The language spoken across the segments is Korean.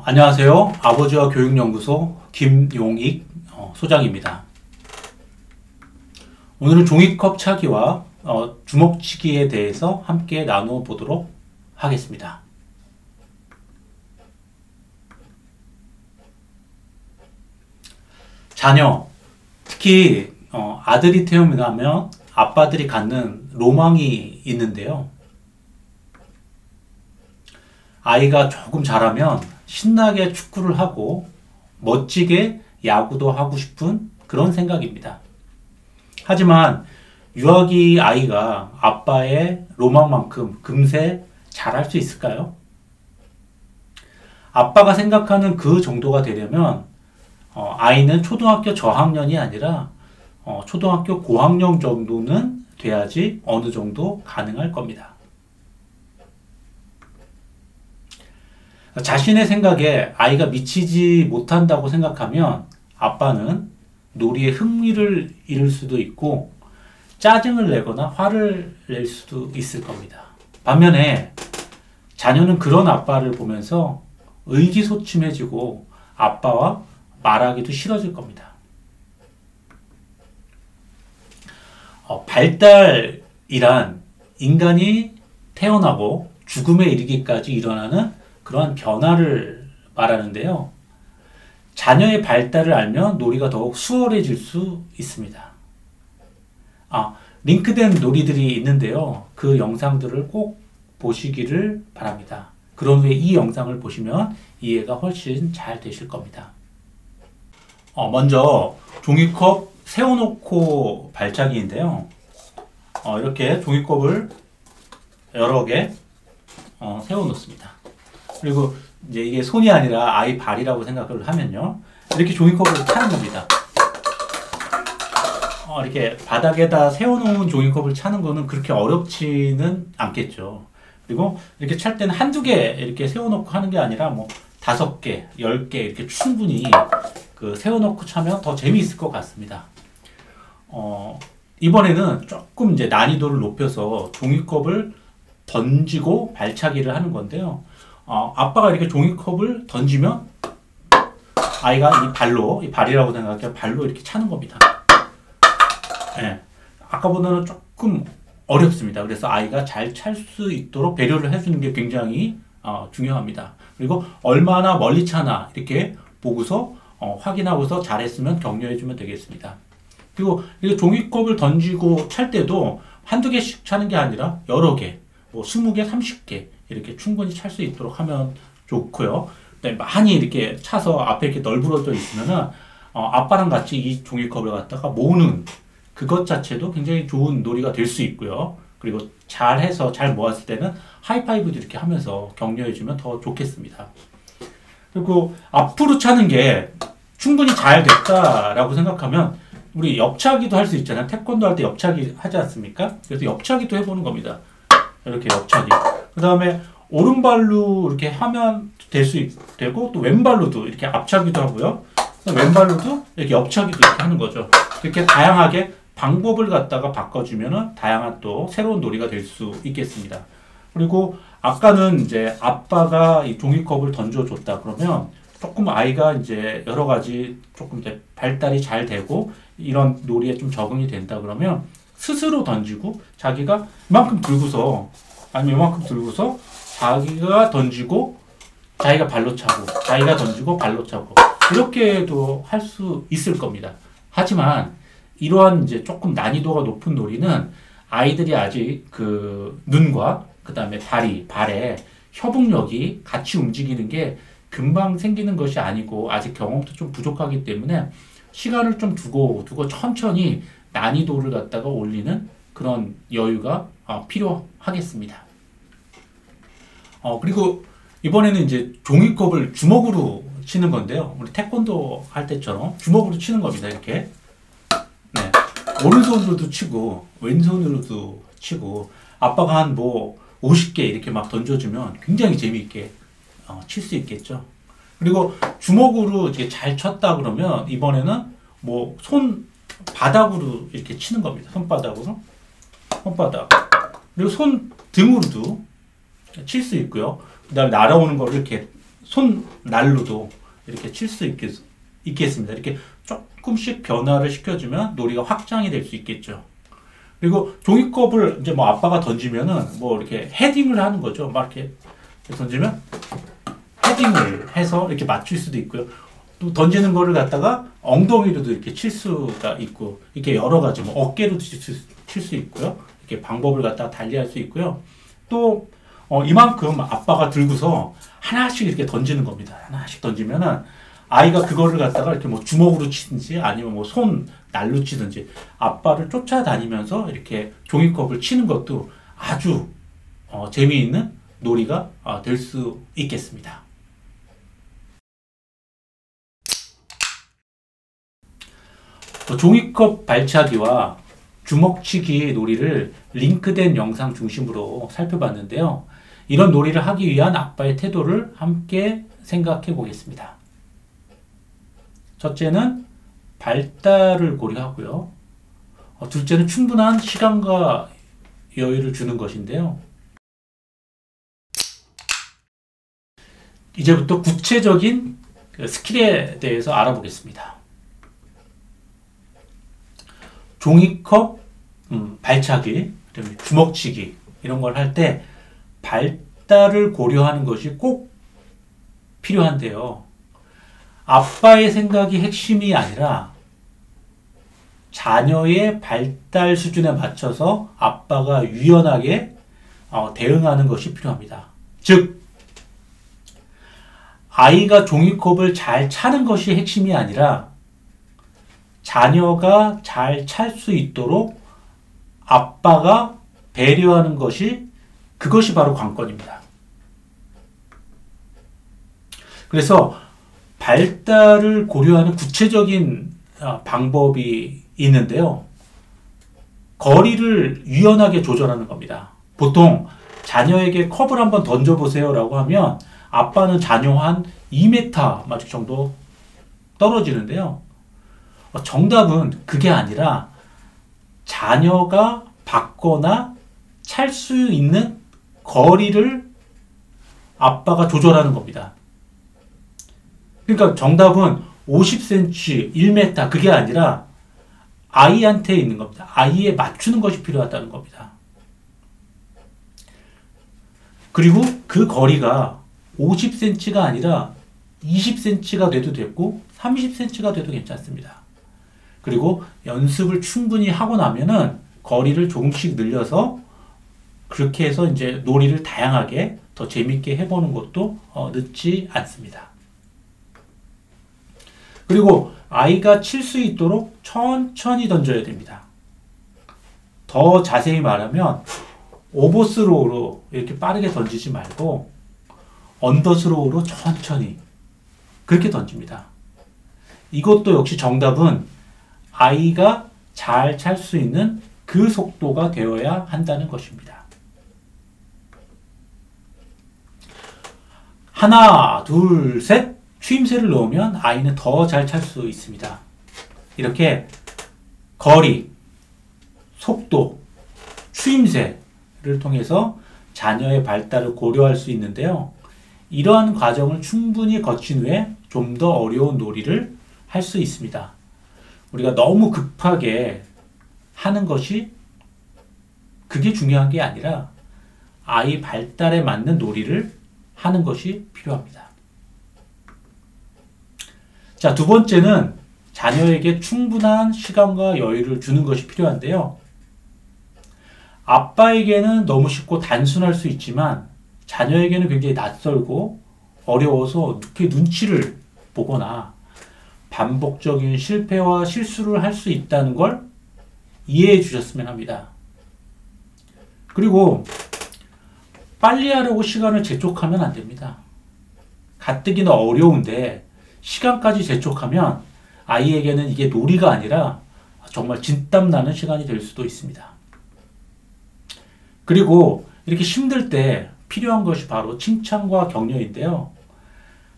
안녕하세요. 아버지와 교육연구소 김용익 소장입니다. 오늘은 종이컵 차기와 주먹치기에 대해서 함께 나누어 보도록 하겠습니다. 자녀, 특히 아들이 태어나면 아빠들이 갖는 로망이 있는데요. 아이가 조금 자라면 신나게 축구를 하고 멋지게 야구도 하고 싶은 그런 생각입니다. 하지만 유아기 아이가 아빠의 로망만큼 금세 잘할 수 있을까요? 아빠가 생각하는 그 정도가 되려면 아이는 초등학교 저학년이 아니라 초등학교 고학년 정도는 돼야지 어느 정도 가능할 겁니다. 자신의 생각에 아이가 미치지 못한다고 생각하면 아빠는 놀이에 흥미를 잃을 수도 있고 짜증을 내거나 화를 낼 수도 있을 겁니다. 반면에 자녀는 그런 아빠를 보면서 의기소침해지고 아빠와 말하기도 싫어질 겁니다. 발달이란 인간이 태어나고 죽음에 이르기까지 일어나는 그러한 변화를 말하는데요. 자녀의 발달을 알면 놀이가 더욱 수월해질 수 있습니다. 링크된 놀이들이 있는데요. 그 영상들을 꼭 보시기를 바랍니다. 그런 후에 이 영상을 보시면 이해가 훨씬 잘 되실 겁니다. 먼저 종이컵 세워놓고 발차기인데요. 이렇게 종이컵을 여러 개 세워놓습니다. 그리고 이제 이게 손이 아니라 아이 발이라고 생각을 하면요. 이렇게 종이컵을 차는 겁니다. 이렇게 바닥에다 세워놓은 종이컵을 차는 거는 그렇게 어렵지는 않겠죠. 그리고 이렇게 찰 때는 한두 개 이렇게 세워놓고 하는 게 아니라 뭐 5개, 10개 이렇게 충분히 세워놓고 차면 더 재미있을 것 같습니다. 이번에는 조금 이제 난이도를 높여서 종이컵을 던지고 발차기를 하는 건데요. 아빠가 이렇게 종이컵을 던지면 아이가 이 발로, 이 발이라고 생각해요. 발로 이렇게 차는 겁니다. 네. 아까보다는 조금 어렵습니다. 그래서 아이가 잘 찰 수 있도록 배려를 해주는 게 굉장히 중요합니다. 그리고 얼마나 멀리 차나 이렇게 보고서 확인하고서 잘했으면 격려해주면 되겠습니다. 그리고 이렇게 종이컵을 던지고 찰 때도 한두 개씩 차는 게 아니라 여러 개, 뭐 20개, 30개 이렇게 충분히 찰 수 있도록 하면 좋고요. 많이 이렇게 차서 앞에 이렇게 널브러져 있으면은 아빠랑 같이 이 종이컵을 갖다가 모으는 그것 자체도 굉장히 좋은 놀이가 될 수 있고요. 그리고 잘해서 잘 모았을 때는 하이파이브도 이렇게 하면서 격려해주면 더 좋겠습니다. 그리고 앞으로 차는 게 충분히 잘 됐다라고 생각하면 우리 옆차기도 할 수 있잖아요. 태권도 할 때 옆차기 하지 않습니까? 그래서 옆차기도 해보는 겁니다. 이렇게 옆차기. 그 다음에 오른발로 이렇게 하면 되고 또 왼발로도 이렇게 앞차기도 하고요. 왼발로도 이렇게 옆차기도 이렇게 하는 거죠. 이렇게 다양하게 방법을 갖다가 바꿔주면은 다양한 또 새로운 놀이가 될 수 있겠습니다. 그리고 아까는 이제 아빠가 이 종이컵을 던져줬다 그러면 조금 아이가 이제 여러 가지 조금 이제 발달이 잘 되고 이런 놀이에 좀 적응이 된다 그러면 스스로 던지고 자기가 이만큼 들고서 아니면 이만큼 들고서 자기가 던지고 자기가 발로 차고 자기가 던지고 발로 차고 이렇게도 할 수 있을 겁니다. 하지만 이러한 이제 조금 난이도가 높은 놀이는 아이들이 아직 그 눈과 그 다음에 발에 협응력이 같이 움직이는 게 금방 생기는 것이 아니고 아직 경험도 좀 부족하기 때문에 시간을 좀 두고 천천히 난이도를 갖다가 올리는 그런 여유가 필요하겠습니다. 그리고 이번에는 이제 종이컵을 주먹으로 치는 건데요. 우리 태권도 할 때처럼 주먹으로 치는 겁니다. 이렇게. 네. 오른손으로도 치고 왼손으로도 치고 아빠가 한 50개 이렇게 막 던져주면 굉장히 재미있게 칠 수 있겠죠. 그리고 주먹으로 이렇게 잘 쳤다 그러면 이번에는 손바닥으로 이렇게 치는 겁니다. 손바닥으로. 그리고 손 등으로도 칠 수 있고요. 그 다음에 날아오는 거를 이렇게 손 난로도 이렇게 칠 수 있겠습니다. 이렇게 조금씩 변화를 시켜주면 놀이가 확장이 될 수 있겠죠. 그리고 종이컵을 이제 뭐 아빠가 던지면은 뭐 이렇게 헤딩을 하는 거죠. 막 이렇게 던지면 헤딩을 해서 이렇게 맞출 수도 있고요. 또 던지는 거를 갖다가 엉덩이로도 이렇게 칠 수가 있고, 이렇게 여러 가지 뭐 어깨로도 칠 수 있고요. 이렇게 방법을 갖다가 달리할 수 있고요. 또 이만큼 아빠가 들고서 하나씩 이렇게 던지는 겁니다. 하나씩 던지면은 아이가 그거를 갖다가 이렇게 뭐 주먹으로 치든지 아니면 뭐 손 날로 치든지 아빠를 쫓아다니면서 이렇게 종이컵을 치는 것도 아주 재미있는 놀이가 될 수 있겠습니다. 종이컵 발차기와 주먹치기 놀이를 링크된 영상 중심으로 살펴봤는데요. 이런 놀이를 하기 위한 아빠의 태도를 함께 생각해 보겠습니다. 첫째는 발달을 고려하고요. 둘째는 충분한 시간과 여유를 주는 것인데요. 이제부터 구체적인 스킬에 대해서 알아보겠습니다. 종이컵 발차기, 주먹치기 이런 걸 할 때 발달을 고려하는 것이 꼭 필요한데요. 아빠의 생각이 핵심이 아니라 자녀의 발달 수준에 맞춰서 아빠가 유연하게 대응하는 것이 필요합니다. 즉, 아이가 종이컵을 잘 차는 것이 핵심이 아니라 자녀가 잘 찰 수 있도록 아빠가 배려하는 그것이 바로 관건입니다. 그래서 발달을 고려하는 구체적인 방법이 있는데요. 거리를 유연하게 조절하는 겁니다. 보통 자녀에게 컵을 한번 던져보세요 라고 하면 아빠는 자녀 한 2m 정도 떨어지는데요. 정답은 그게 아니라 자녀가 받거나 찰 수 있는 거리를 아빠가 조절하는 겁니다. 그러니까 정답은 50cm, 1m 그게 아니라 아이한테 있는 겁니다. 아이에 맞추는 것이 필요하다는 겁니다. 그리고 그 거리가 50cm가 아니라 20cm가 돼도 됐고 30cm가 돼도 괜찮습니다. 그리고 연습을 충분히 하고 나면은 거리를 조금씩 늘려서 그렇게 해서 이제 놀이를 다양하게 더 재밌게 해보는 것도 늦지 않습니다. 그리고 아이가 칠 수 있도록 천천히 던져야 됩니다. 더 자세히 말하면 오버스로우로 이렇게 빠르게 던지지 말고 언더스로우로 천천히 그렇게 던집니다. 이것도 역시 정답은 아이가 잘 찰 수 있는 그 속도가 되어야 한다는 것입니다. 하나, 둘, 셋 추임새를 넣으면 아이는 더 잘 찰 수 있습니다. 이렇게 거리, 속도, 추임새를 통해서 자녀의 발달을 고려할 수 있는데요. 이러한 과정을 충분히 거친 후에 좀 더 어려운 놀이를 할 수 있습니다. 우리가 너무 급하게 하는 것이 그게 중요한 게 아니라 아이 발달에 맞는 놀이를 하는 것이 필요합니다. 자, 두 번째는 자녀에게 충분한 시간과 여유를 주는 것이 필요한데요. 아빠에게는 너무 쉽고 단순할 수 있지만 자녀에게는 굉장히 낯설고 어려워서 이렇게 눈치를 보거나 반복적인 실패와 실수를 할 수 있다는 걸 이해해 주셨으면 합니다. 그리고 빨리 하려고 시간을 재촉하면 안 됩니다. 가뜩이나 어려운데 시간까지 재촉하면 아이에게는 이게 놀이가 아니라 정말 진땀 나는 시간이 될 수도 있습니다. 그리고 이렇게 힘들 때 필요한 것이 바로 칭찬과 격려인데요.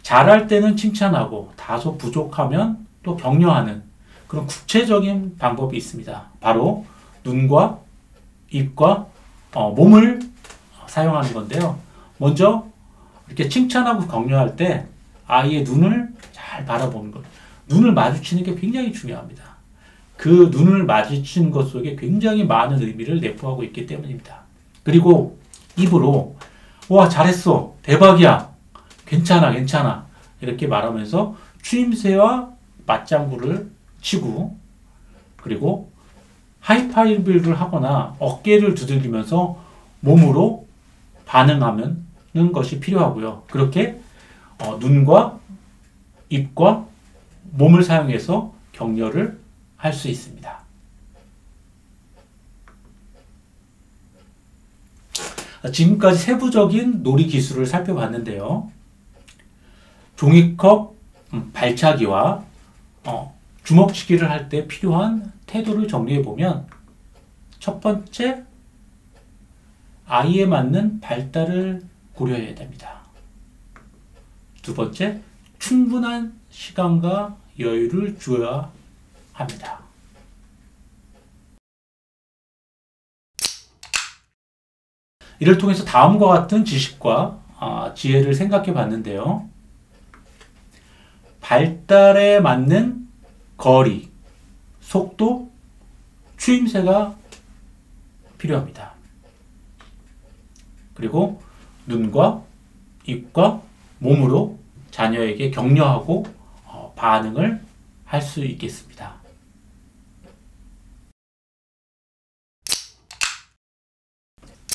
잘할 때는 칭찬하고 다소 부족하면 또 격려하는 그런 구체적인 방법이 있습니다. 바로 눈과 입과 몸을 사용하는 건데요. 먼저 이렇게 칭찬하고 격려할 때 아이의 눈을 잘 바라보는 것. 눈을 마주치는 게 굉장히 중요합니다. 그 눈을 마주치는 것 속에 굉장히 많은 의미를 내포하고 있기 때문입니다. 그리고 입으로 와 잘했어 대박이야 괜찮아 괜찮아 이렇게 말하면서 추임새와 맞장구를 치고 그리고 하이파이브를 하거나 어깨를 두들기면서 몸으로 반응하는 것이 필요하고요. 그렇게 눈과 입과 몸을 사용해서 격려를 할 수 있습니다. 지금까지 세부적인 놀이 기술을 살펴봤는데요. 종이컵 발차기와 주먹치기를 할 때 필요한 태도를 정리해 보면 첫 번째, 아이에 맞는 발달을 고려해야 됩니다. 두 번째, 충분한 시간과 여유를 주어야 합니다. 이를 통해서 다음과 같은 지식과 지혜를 생각해 봤는데요. 발달에 맞는 거리, 속도, 추임새가 필요합니다. 그리고 눈과 입과 몸으로 자녀에게 격려하고 반응을 할 수 있겠습니다.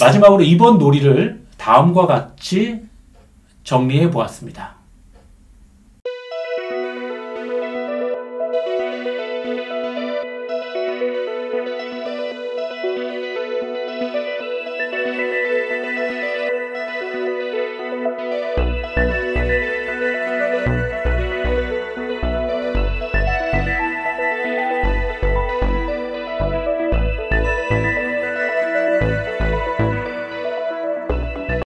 마지막으로 이번 놀이를 다음과 같이 정리해 보았습니다.